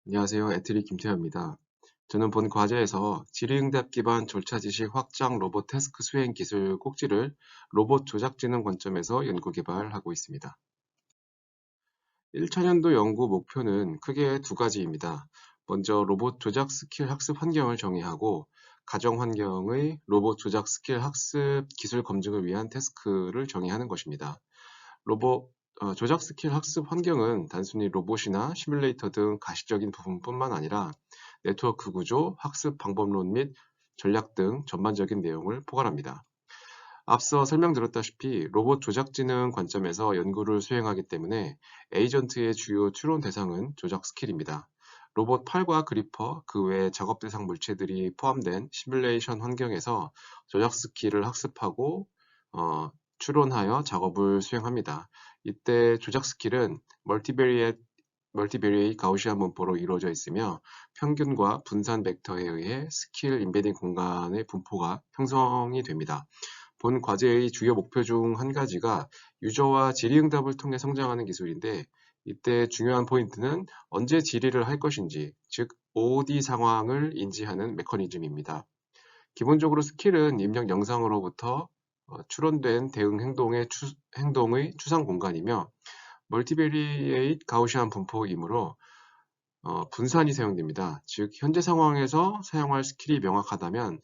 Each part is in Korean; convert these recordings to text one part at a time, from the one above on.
안녕하세요. 애트리 김태현입니다. 저는 본 과제에서 질의응답 기반 절차 지식 확장 로봇 태스크 수행 기술 꼭지를 로봇 조작지능 관점에서 연구 개발하고 있습니다. 1차년도 연구 목표는 크게 두 가지입니다. 먼저 로봇 조작 스킬 학습 환경을 정의하고 가정 환경의 로봇 조작 스킬 학습 기술 검증을 위한 태스크를 정의하는 것입니다. 로봇 조작 스킬 학습 환경은 단순히 로봇이나 시뮬레이터 등 가시적인 부분뿐만 아니라 네트워크 구조, 학습 방법론 및 전략 등 전반적인 내용을 포괄합니다. 앞서 설명드렸다시피 로봇 조작지능 관점에서 연구를 수행하기 때문에 에이전트의 주요 추론 대상은 조작 스킬입니다. 로봇 팔과 그리퍼, 그 외 작업 대상 물체들이 포함된 시뮬레이션 환경에서 조작 스킬을 학습하고 추론하여 작업을 수행합니다. 이때 조작 스킬은 멀티베리에이트 가우시안 분포로 이루어져 있으며 평균과 분산 벡터에 의해 스킬 임베딩 공간의 분포가 형성이 됩니다. 본 과제의 주요 목표 중 한 가지가 유저와 질의응답을 통해 성장하는 기술인데 이때 중요한 포인트는 언제 질의를 할 것인지, 즉 OOD 상황을 인지하는 메커니즘입니다. 기본적으로 스킬은 입력 영상으로부터 추론된 대응 행동의 추상 공간이며 멀티베리에이트 가우시안 분포이므로 분산이 사용됩니다. 즉 현재 상황에서 사용할 스킬이 명확하다면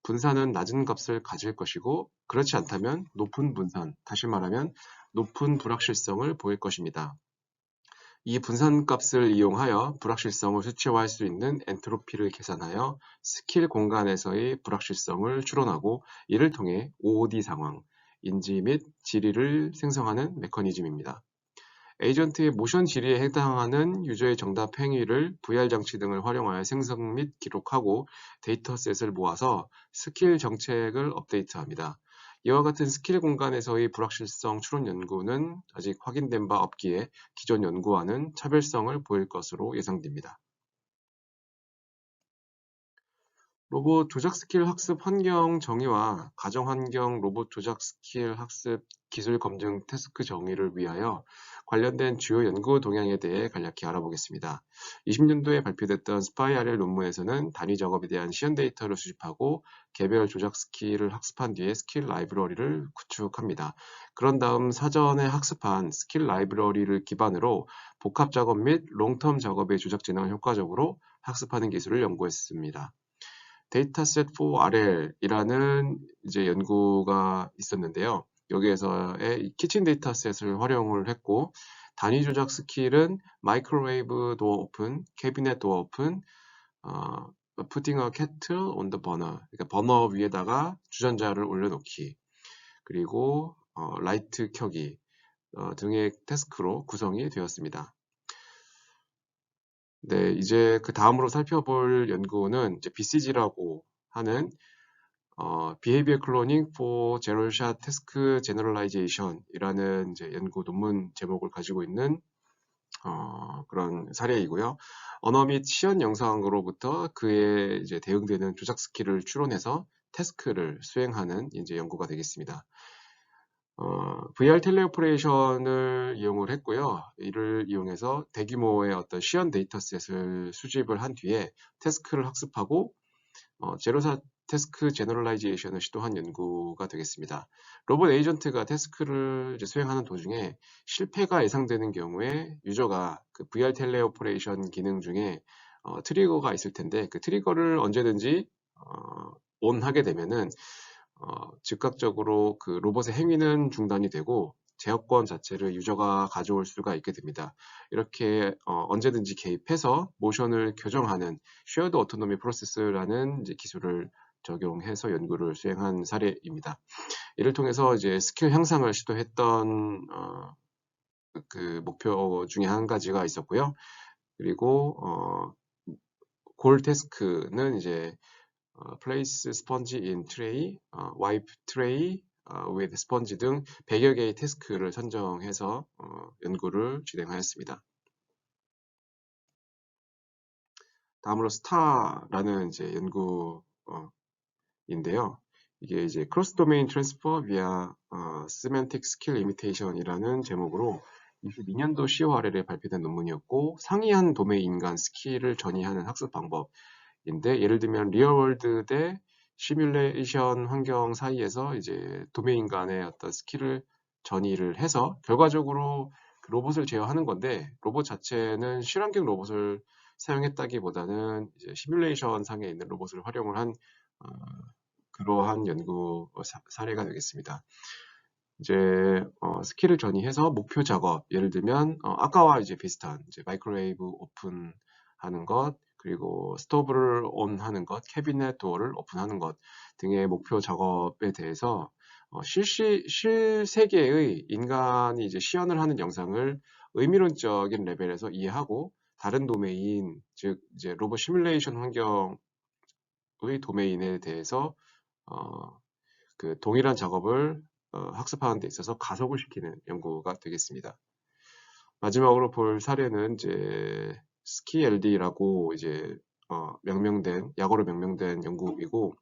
분산은 낮은 값을 가질 것이고 그렇지 않다면 높은 분산, 다시 말하면 높은 불확실성을 보일 것입니다. 이 분산값을 이용하여 불확실성을 수치화할 수 있는 엔트로피를 계산하여 스킬 공간에서의 불확실성을 추론하고 이를 통해 OOD 상황, 인지 및 질의를 생성하는 메커니즘입니다. 에이전트의 모션 질의에 해당하는 유저의 정답 행위를 VR 장치 등을 활용하여 생성 및 기록하고 데이터셋을 모아서 스킬 정책을 업데이트합니다. 이와 같은 스킬 공간에서의 불확실성 추론 연구는 아직 확인된 바 없기에 기존 연구와는 차별성을 보일 것으로 예상됩니다. 로봇 조작 스킬 학습 환경 정의와 가정 환경 로봇 조작 스킬 학습 기술 검증 태스크 정의를 위하여 관련된 주요 연구 동향에 대해 간략히 알아보겠습니다. 20년도에 발표됐던 SPI-RL 논문에서는 단위 작업에 대한 시연 데이터를 수집하고 개별 조작 스킬을 학습한 뒤에 스킬 라이브러리를 구축합니다. 그런 다음 사전에 학습한 스킬 라이브러리를 기반으로 복합 작업 및 롱텀 작업의 조작 진행을 효과적으로 학습하는 기술을 연구했습니다. 데이터셋 for RL이라는 이제 연구가 있었는데요. 여기에서의 키친 데이터셋을 활용을 했고 단위 조작 스킬은 마이크로웨이브 도어 오픈, 캐비넷 도어 오픈, putting a kettle on the burner, 그러니까 버너 위에다가 주전자를 올려놓기, 그리고 라이트 켜기 등의 태스크로 구성이 되었습니다. 네, 이제 그 다음으로 살펴볼 연구는 이제 BCG라고 하는 Behavior Cloning for Zero Shot Task Generalization 이라는 이제 연구 논문 제목을 가지고 있는 그런 사례이고요. 언어 및 시연 영상으로부터 그에 이제 대응되는 조작 스킬을 추론해서 태스크를 수행하는 이제 연구가 되겠습니다. VR 텔레오퍼레이션을 이용을 했고요. 이를 이용해서 대규모의 어떤 시연 데이터셋을 수집을 한 뒤에 태스크를 학습하고 제로사 태스크 제너럴라이제이션을 시도한 연구가 되겠습니다. 로봇 에이전트가 태스크를 이제 수행하는 도중에 실패가 예상되는 경우에 유저가 그 VR 텔레오퍼레이션 기능 중에 트리거가 있을 텐데 그 트리거를 언제든지 ON하게 되면은 즉각적으로 그 로봇의 행위는 중단이 되고 제어권 자체를 유저가 가져올 수가 있게 됩니다. 이렇게 언제든지 개입해서 모션을 교정하는 쉐어드 오토노미 프로세스라는 이제 기술을 적용해서 연구를 수행한 사례입니다. 이를 통해서 이제 스킬 향상을 시도했던 그 목표 중에 한 가지가 있었고요. 그리고 골 태스크는 이제 place sponge in tray, wipe tray with sponge 등 100여 개의 태스크를 선정해서 연구를 진행하였습니다. 다음으로 스타라는 이제 연구인데요. 이게 이제 cross domain transfer via semantic skill imitation이라는 제목으로 2022년도 10월에 발표된 논문이었고, 상이한 도메인 간 스킬을 전이하는 학습 방법인데, 예를 들면 리얼월드 대 시뮬레이션 환경 사이에서 이제 도메인 간의 어떤 스킬을 전이를 해서 결과적으로 그 로봇을 제어하는 건데, 로봇 자체는 실험격 로봇을 사용했다기보다는 이제 시뮬레이션 상에 있는 로봇을 활용을 한 어, 그러한 연구 사례가 되겠습니다. 이제 스킬을 전이해서 목표 작업, 예를 들면 아까와 이제 비슷한 이제 마이크로웨이브 오픈하는 것, 그리고 스토브를 온하는 것, 캐비넷 도어를 오픈하는 것 등의 목표 작업에 대해서 실세계의 인간이 이제 시연을 하는 영상을 의미론적인 레벨에서 이해하고 다른 도메인, 즉 이제 로봇 시뮬레이션 환경의 도메인에 대해서 그 동일한 작업을 학습하는 데 있어서 가속을 시키는 연구가 되겠습니다. 마지막으로 볼 사례는 이제 스키LD라고 이제 약어로 명명된 연구이고,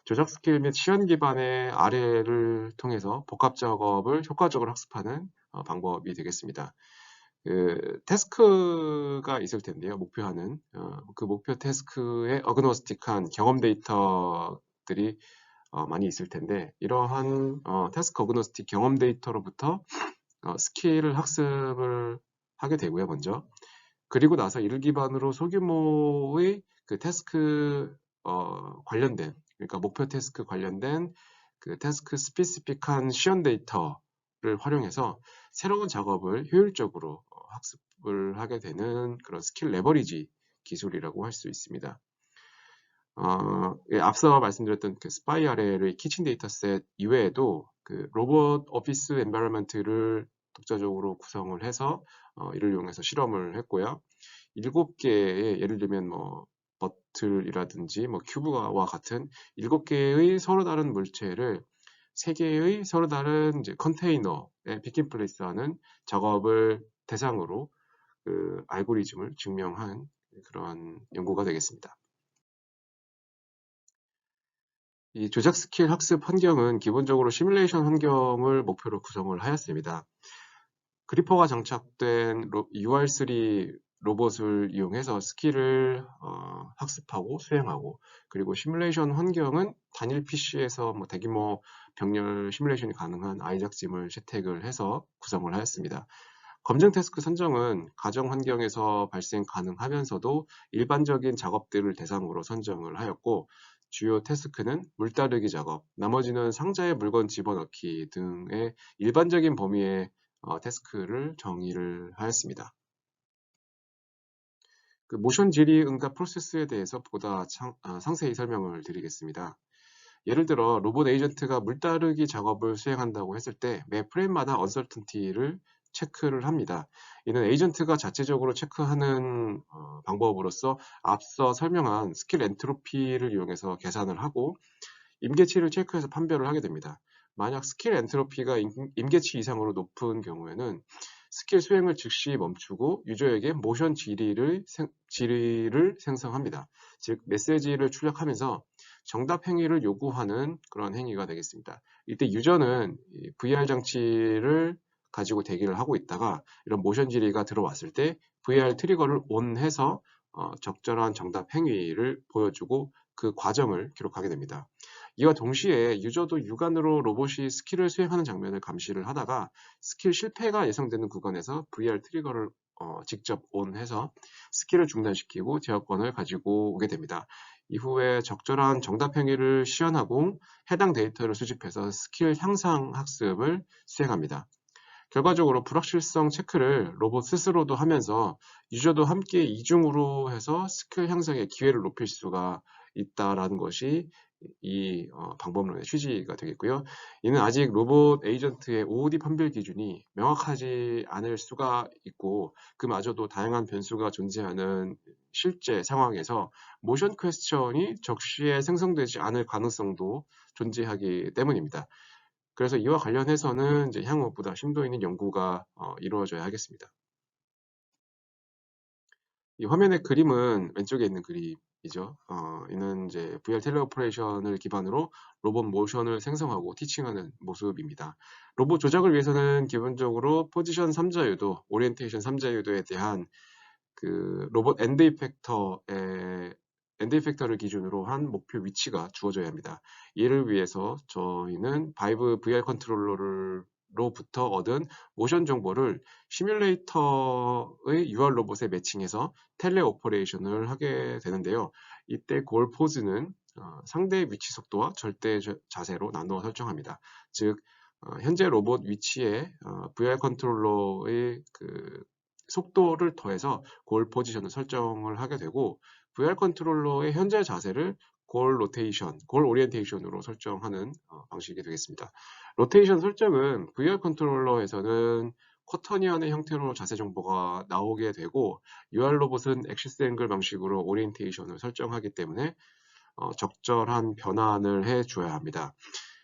조작 스킬 및 시연 기반의 R를 통해서 복합 작업을 효과적으로 학습하는 방법이 되겠습니다. 그 태스크가 있을 텐데요. 목표하는 그 목표 태스크에 어그노스틱한 경험 데이터들이 많이 있을 텐데, 이러한 태스크 어그노스틱 경험 데이터로부터 스킬을 학습을 하게 되고요, 먼저. 그리고 나서 이를 기반으로 소규모의 그 태스크 관련된, 그러니까 목표 태스크 관련된 그 태스크 스피시픽한 시연 데이터를 활용해서 새로운 작업을 효율적으로 학습을 하게 되는 그런 스킬 레버리지 기술이라고 할 수 있습니다. 앞서 말씀드렸던 그 스파이 RL의 키친 데이터셋 이외에도 그 로봇 오피스 엔바이러먼트를 독자적으로 구성을 해서 이를 이용해서 실험을 했고요. 7개의 예를 들면 뭐 버틀이라든지 뭐 큐브와 같은 7개의 서로 다른 물체를 3개의 서로 다른 이제 컨테이너에 피킹 플레이스하는 작업을 대상으로 그 알고리즘을 증명한 그런 연구가 되겠습니다. 이 조작 스킬 학습 환경은 기본적으로 시뮬레이션 환경을 목표로 구성을 하였습니다. 그리퍼가 장착된 UR3 로봇을 이용해서 스킬을 학습하고 수행하고, 그리고 시뮬레이션 환경은 단일 PC에서 뭐 대규모 병렬 시뮬레이션이 가능한 아이작짐을 채택을 해서 구성을 하였습니다. 검증 태스크 선정은 가정 환경에서 발생 가능하면서도 일반적인 작업들을 대상으로 선정을 하였고, 주요 태스크는 물 따르기 작업, 나머지는 상자에 물건 집어넣기 등의 일반적인 범위의 태스크를 정의를 하였습니다. 그 모션 질의 응답 프로세스에 대해서 보다 상세히 설명을 드리겠습니다. 예를 들어 로봇 에이전트가 물 따르기 작업을 수행한다고 했을 때 매 프레임마다 언설턴티를 체크를 합니다. 이는 에이전트가 자체적으로 체크하는 방법으로서 앞서 설명한 스킬 엔트로피를 이용해서 계산을 하고 임계치를 체크해서 판별을 하게 됩니다. 만약 스킬 엔트로피가 임계치 이상으로 높은 경우에는 스킬 수행을 즉시 멈추고 유저에게 모션 질의를 생성합니다. 즉 메시지를 출력하면서 정답 행위를 요구하는 그런 행위가 되겠습니다. 이때 유저는 VR 장치를 가지고 대기를 하고 있다가 이런 모션 질의가 들어왔을 때 VR 트리거를 ON해서 적절한 정답 행위를 보여주고 그 과정을 기록하게 됩니다. 이와 동시에 유저도 육안으로 로봇이 스킬을 수행하는 장면을 감시를 하다가 스킬 실패가 예상되는 구간에서 VR 트리거를 직접 ON해서 스킬을 중단시키고 제어권을 가지고 오게 됩니다. 이후에 적절한 정답 행위를 시연하고 해당 데이터를 수집해서 스킬 향상 학습을 수행합니다. 결과적으로 불확실성 체크를 로봇 스스로도 하면서 유저도 함께 이중으로 해서 스킬 향상의 기회를 높일 수가 있다라는 것이 이 방법론의 취지가 되겠고요. 이는 아직 로봇 에이전트의 OOD 판별 기준이 명확하지 않을 수가 있고 그마저도 다양한 변수가 존재하는 실제 상황에서 모션 퀘스천이 적시에 생성되지 않을 가능성도 존재하기 때문입니다. 그래서 이와 관련해서는 이제 향후 보다 심도 있는 연구가 이루어져야 하겠습니다. 이 화면의 그림은 왼쪽에 있는 그림이죠. 이는 이제 VR 텔레오퍼레이션을 기반으로 로봇 모션을 생성하고 티칭하는 모습입니다. 로봇 조작을 위해서는 기본적으로 포지션 3자유도, 오리엔테이션 3자유도에 대한 그 로봇 엔드 이펙터를 기준으로 한 목표 위치가 주어져야 합니다. 이를 위해서 저희는 바이브 VR 컨트롤러로부터 얻은 모션 정보를 시뮬레이터의 UR 로봇에 매칭해서 텔레 오퍼레이션을 하게 되는데요. 이때 골 포즈는 상대의 위치 속도와 절대 자세로 나누어 설정합니다. 즉 현재 로봇 위치에 VR 컨트롤러의 그 속도를 더해서 골 포지션을 설정을 하게 되고 VR 컨트롤러의 현재 자세를 골 로테이션, 골 오리엔테이션으로 설정하는 방식이 되겠습니다. 로테이션 설정은 VR 컨트롤러에서는 쿼터니언의 형태로 자세 정보가 나오게 되고 UR 로봇은 엑시스 앵글 방식으로 오리엔테이션을 설정하기 때문에 적절한 변환을 해 줘야 합니다.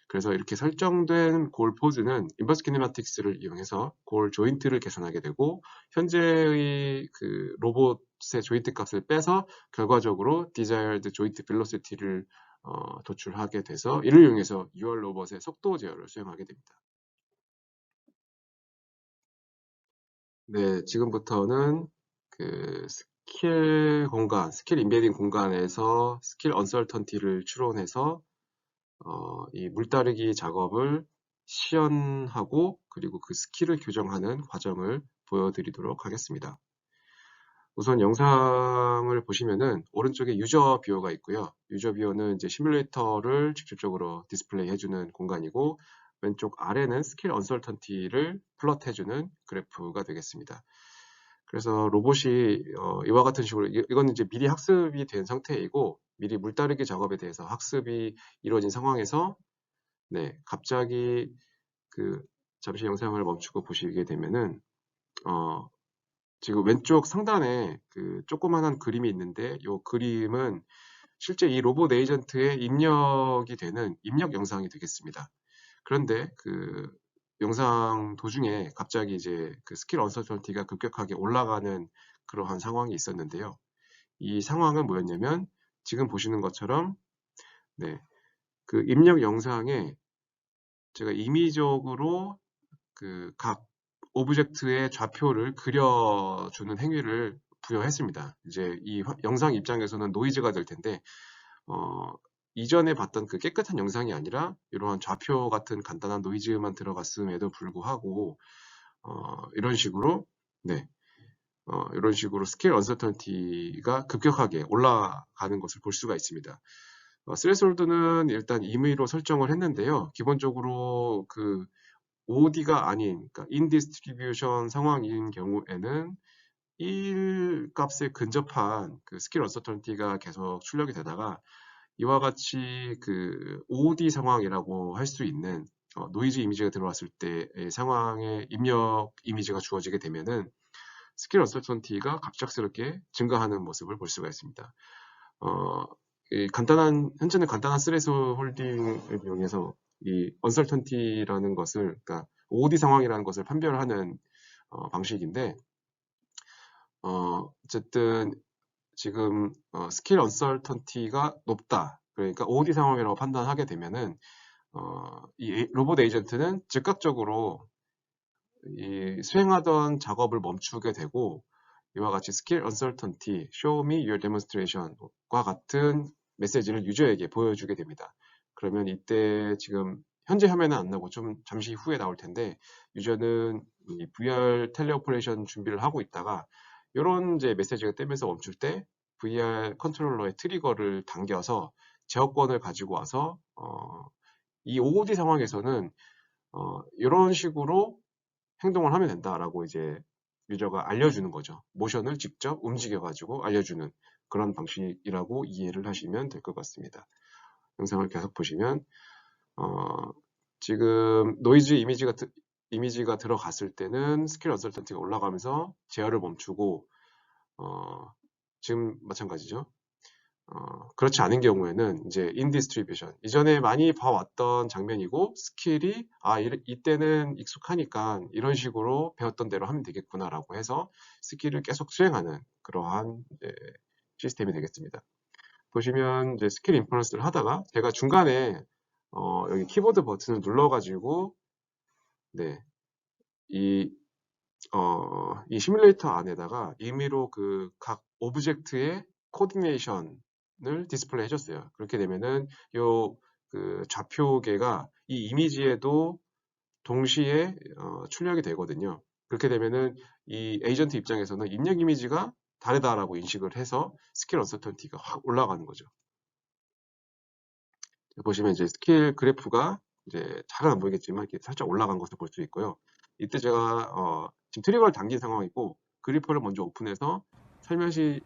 그래서 이렇게 설정된 골 포즈는 인버스 키네마틱스를 이용해서 골 조인트를 계산하게 되고 현재의 그 로봇의 조인트 값을 빼서 결과적으로 desired 조인트 벨로시티를 도출하게 돼서 이를 이용해서 UR 로봇의 속도 제어를 수행하게 됩니다. 네, 지금부터는 그 스킬 공간, 스킬 인베딩 공간에서 스킬 언설턴티를 추론해서 이 물다르기 작업을 시연하고 그리고 그 스킬을 교정하는 과정을 보여드리도록 하겠습니다. 우선 영상을 보시면은 오른쪽에 유저 뷰어가 있고요. 유저 뷰어는 이제 시뮬레이터를 직접적으로 디스플레이 해주는 공간이고 왼쪽 아래는 스킬 언설턴티를 플롯해주는 그래프가 되겠습니다. 그래서 로봇이 이와 같은 식으로 이건 이제 미리 학습이 된 상태이고 미리 물다르기 작업에 대해서 학습이 이루어진 상황에서 네, 갑자기 잠시 영상을 멈추고 보시게 되면은 지금 왼쪽 상단에 그 조그만한 그림이 있는데 이 그림은 실제 이 로봇 에이전트의 입력이 되는 입력 영상이 되겠습니다. 그런데 그 영상 도중에 갑자기 이제 그 스킬 언서턴티가 급격하게 올라가는 그러한 상황이 있었는데요. 이 상황은 뭐였냐면 지금 보시는 것처럼 네, 그 입력 영상에 제가 임의적으로 그 각 오브젝트의 좌표를 그려주는 행위를 부여했습니다. 이제 이 영상 입장에서는 노이즈가 될 텐데 이전에 봤던 그 깨끗한 영상이 아니라 이러한 좌표 같은 간단한 노이즈만 들어갔음에도 불구하고 이런 식으로 네, 이런 식으로 스케일 언서턴티가 급격하게 올라가는 것을 볼 수가 있습니다. 스레솔드는 일단 임의로 설정을 했는데요. 기본적으로 그 OD가 아닌 그러니까 인디스트리뷰션 상황인 경우에는 1 값에 근접한 그 스킬 언서턴티가 계속 출력이 되다가 이와 같이 그 OD 상황이라고 할 수 있는 노이즈 이미지가 들어왔을 때의 상황에 입력 이미지가 주어지게 되면은 스킬 언서턴티가 갑작스럽게 증가하는 모습을 볼 수가 있습니다. 현재는 간단한 스레스 홀딩을 이용해서 이 언설턴티라는 것을, 그러니까 OD 상황이라는 것을 판별하는 방식인데, 어쨌든 지금 스킬 언설턴티가 높다. 그러니까 OD 상황이라고 판단하게 되면은 이 로봇 에이전트는 즉각적으로 이 수행하던 작업을 멈추게 되고 이와 같이 스킬 언설턴티, show me your demonstration과 같은 메시지를 유저에게 보여주게 됩니다. 그러면 이때 지금 현재 화면은 안 나오고 좀 잠시 후에 나올 텐데 유저는 이 VR 텔레오퍼레이션 준비를 하고 있다가 이런 이제 메시지가 뜨면서 멈출 때 VR 컨트롤러의 트리거를 당겨서 제어권을 가지고 와서 이 OOD 상황에서는 이런 식으로 행동을 하면 된다라고 이제 유저가 알려주는 거죠. 모션을 직접 움직여가지고 알려주는 그런 방식이라고 이해를 하시면 될 것 같습니다. 영상을 계속 보시면 지금 노이즈 이미지가 들어갔을 때는 스킬 언설턴티가 올라가면서 제어를 멈추고 지금 마찬가지죠. 그렇지 않은 경우에는 이제 인디스트리뷰션, 이전에 많이 봐왔던 장면이고 스킬이 이때는 익숙하니까 이런 식으로 배웠던 대로 하면 되겠구나라고 해서 스킬을 계속 수행하는 그러한 시스템이 되겠습니다. 보시면 이제 스킬 인퍼런스를 하다가 제가 중간에 여기 키보드 버튼을 눌러가지고 이 시뮬레이터 안에다가 임의로 그 각 오브젝트의 코디네이션을 디스플레이 해줬어요. 그렇게 되면은 그 좌표계가 이 이미지에도 동시에 출력이 되거든요. 그렇게 되면은 이 에이전트 입장에서는 입력 이미지가 다르다라고 인식을 해서 스킬 언서턴티가 확 올라가는 거죠. 보시면 이제 스킬 그래프가 이제 잘은 안 보이겠지만 이렇게 살짝 올라간 것을 볼 수 있고요. 이때 제가 지금 트리거를 당긴 상황이고 그리퍼를 먼저 오픈해서 살며시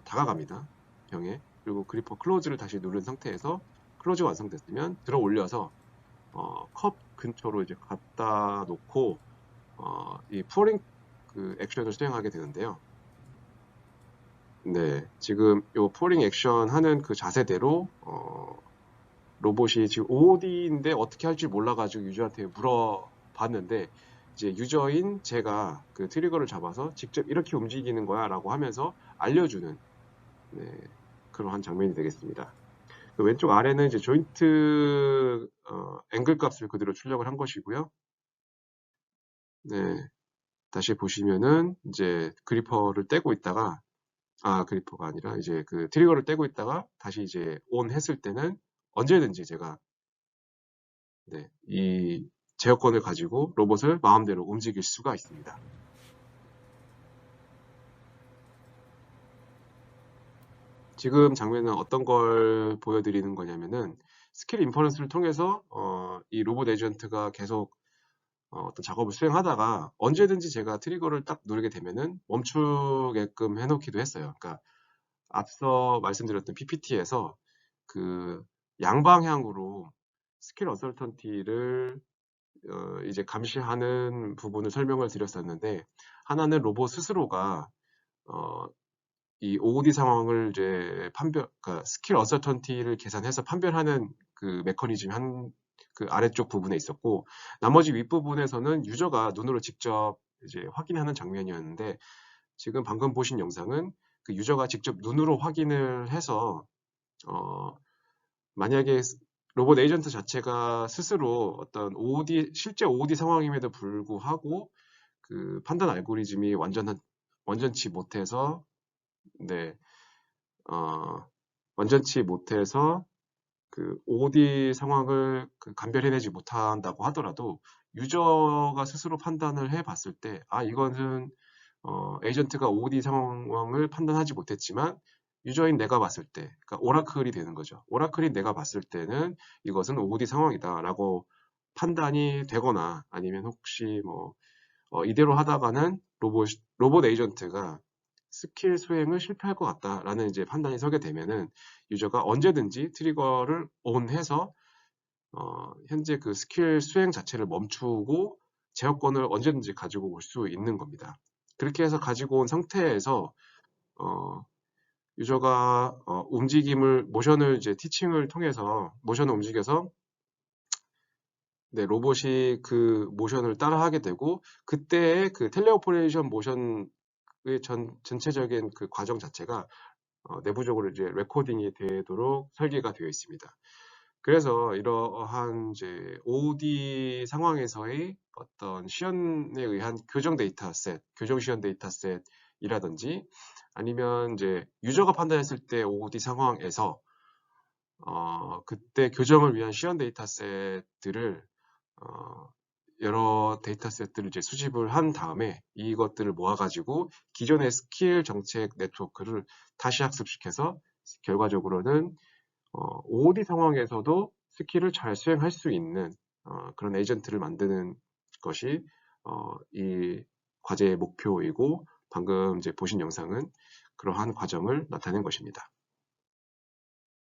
다가갑니다. 병에. 그리고 그리퍼 클로즈를 다시 누른 상태에서 클로즈가 완성됐으면 들어 올려서 컵 근처로 이제 갖다 놓고 이 푸어링 그 액션을 수행하게 되는데요. 네, 지금 요 푸어링 액션 하는 그 자세대로 로봇이 지금 OOD인데 어떻게 할지 몰라가지고 유저한테 물어봤는데 이제 유저인 제가 그 트리거를 잡아서 직접 이렇게 움직이는 거야 라고 하면서 알려주는 그러한 장면이 되겠습니다. 그 왼쪽 아래는 이제 조인트 앵글 값을 그대로 출력을 한 것이고요. 네, 다시 보시면은 이제 그리퍼를 떼고 있다가 그리퍼가 아니라 이제 그 트리거를 떼고 있다가 다시 이제 온 했을 때는 언제든지 제가 이 제어권을 가지고 로봇을 마음대로 움직일 수가 있습니다. 지금 장면은 어떤 걸 보여드리는 거냐면은 스킬 인퍼런스를 통해서 이 로봇 에이전트가 계속 어떤 작업을 수행하다가 언제든지 제가 트리거를 딱 누르게 되면은 멈추게끔 해놓기도 했어요. 그러니까 앞서 말씀드렸던 PPT에서 그 양방향으로 스킬 어설턴티를 이제 감시하는 부분을 설명을 드렸었는데, 하나는 로봇 스스로가 이 OOD 상황을 이제 그러니까 스킬 어설턴티를 계산해서 판별하는 그 메커니즘 그 아래쪽 부분에 있었고, 나머지 윗부분에서는 유저가 눈으로 직접 이제 확인하는 장면이었는데, 지금 방금 보신 영상은 그 유저가 직접 눈으로 확인을 해서 만약에 로봇 에이전트 자체가 스스로 어떤 실제 OOD 상황임에도 불구하고 그 판단 알고리즘이 완전치 못해서 완전치 못해서 그 OOD 상황을 감별해내지 못한다고 하더라도 유저가 스스로 판단을 해봤을 때 이거는 에이전트가 OOD 상황을 판단하지 못했지만 유저인 내가 봤을 때, 그러니까 오라클이 되는 거죠. 오라클이 내가 봤을 때는 이것은 OOD 상황이다라고 판단이 되거나 아니면 혹시 뭐 이대로 하다가는 로봇 에이전트가 스킬 수행을 실패할 것 같다라는 이제 판단이 서게 되면은 유저가 언제든지 트리거를 온해서 현재 그 스킬 수행 자체를 멈추고 제어권을 언제든지 가지고 올 수 있는 겁니다. 그렇게 해서 가지고 온 상태에서 유저가 모션을 이제 티칭을 통해서 모션을 움직여서 로봇이 그 모션을 따라하게 되고, 그때의 그 텔레오퍼레이션 모션의 전체적인 그 과정 자체가 내부적으로 이제 레코딩이 되도록 설계가 되어 있습니다. 그래서 이러한 이제 OOD 상황에서의 어떤 시연에 의한 교정 데이터셋, 교정 시연 데이터셋이라든지 아니면 이제 유저가 판단했을 때 OOD 상황에서 그때 교정을 위한 시연 데이터셋들을 여러 데이터셋들을 이제 수집을 한 다음에 이것들을 모아가지고 기존의 스킬 정책 네트워크를 다시 학습시켜서 결과적으로는 OOD 상황에서도 스킬을 잘 수행할 수 있는 그런 에이전트를 만드는 것이 이 과제의 목표이고, 방금 이제 보신 영상은 그러한 과정을 나타낸 것입니다.